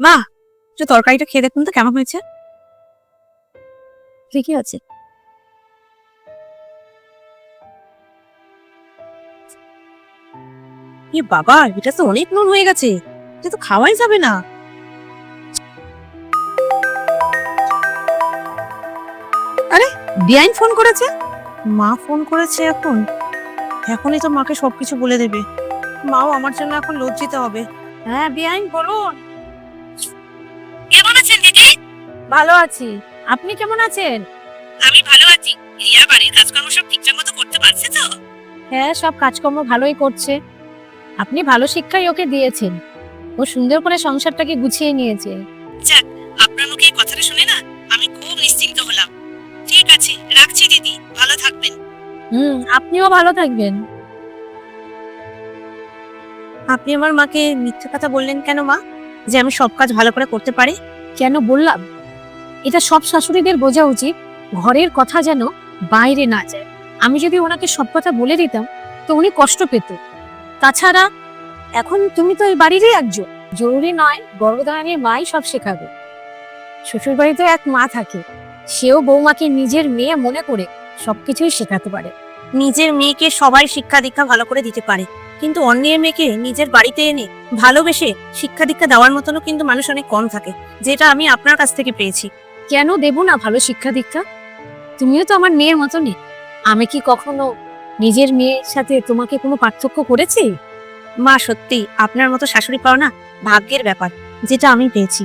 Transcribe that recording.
মা, একটু তরকারিটা খেয়ে দেখুন তো কেমন হয়েছে। ঠিকই আছে। এ বাবা, এটা তো অনেক নুন হয়ে গেছে, এটা তো খাওয়াই যাবে না। আরে, বিআইন ফোন করেছে। মা ফোন করেছে এখন। এখনই তো মাকে সবকিছু বলে দেবে। মাও আমার জন্য এখন লজ্জিত হবে। হ্যাঁ বিআইন, বলুন। কেমন আছেন দিদি? ভালো আছি, আপনি কেমন আছেন? আমি ভালো আছি। রিয়া বাড়ির কাজকর্ম সব ঠিকঠাক মতো করতে পারছে তো? হ্যাঁ, সব কাজকর্ম ভালোই করছে। আপনি ভালো শিক্ষাই ওকে দিয়েছেন, ও সুন্দর করে সংসারটাকে গুছিয়ে নিয়েছে। যাক, আপনার মুখে এই কথাটা শুনে না আমি খুব নিশ্চিন্ত হলাম। ঠিক আছে, রাখছি দিদি, ভালো থাকবেন। আপনিও ভালো থাকবেন। আপনি আমার মাকে মিথ্যে কথা বললেন কেন মা, যে আমি সব কাজ ভালো করে করতে পারি? কেন বললাম, এটা সব শাশুড়িদের বোঝা উচিত, ঘরের কথা যেন বাইরে না যায়। আমি যদি ওনাকে সব কথা বলে দিতাম তো উনি কষ্ট পেত। তাছাড়া এখন তুমি তো এই বাড়িরই একজন, জরুরি নয় গর্ভধারণের মাই সব শেখাবে। শ্বশুর বাড়িতেও এক মা থাকে, সেও বৌমাকে নিজের মেয়ে মনে করে সবকিছুই শেখাতে পারে। নিজের মেয়েকে সবাই শিক্ষা দীক্ষা ভালো করে দিতে পারে, কিন্তু অন্যের মেয়েকে নিজের বাড়িতে এনে ভালোবেসে শিক্ষা দীক্ষা দেওয়ার মতনও কিন্তু মানুষ অনেক কম থাকে, যেটা আমি আপনার কাছ থেকে পেয়েছি। কেন দেব না ভালো শিক্ষা দীক্ষা? তুমিও তো আমার মেয়ের মতনই। আমি কি কখনো নিজের মেয়ের সাথে তোমাকে কোনো পার্থক্য করেছি? মা, সত্যি আপনার মতো শাশুড়ি পাওয়া না ভাগ্যের ব্যাপার, যেটা আমি পেয়েছি।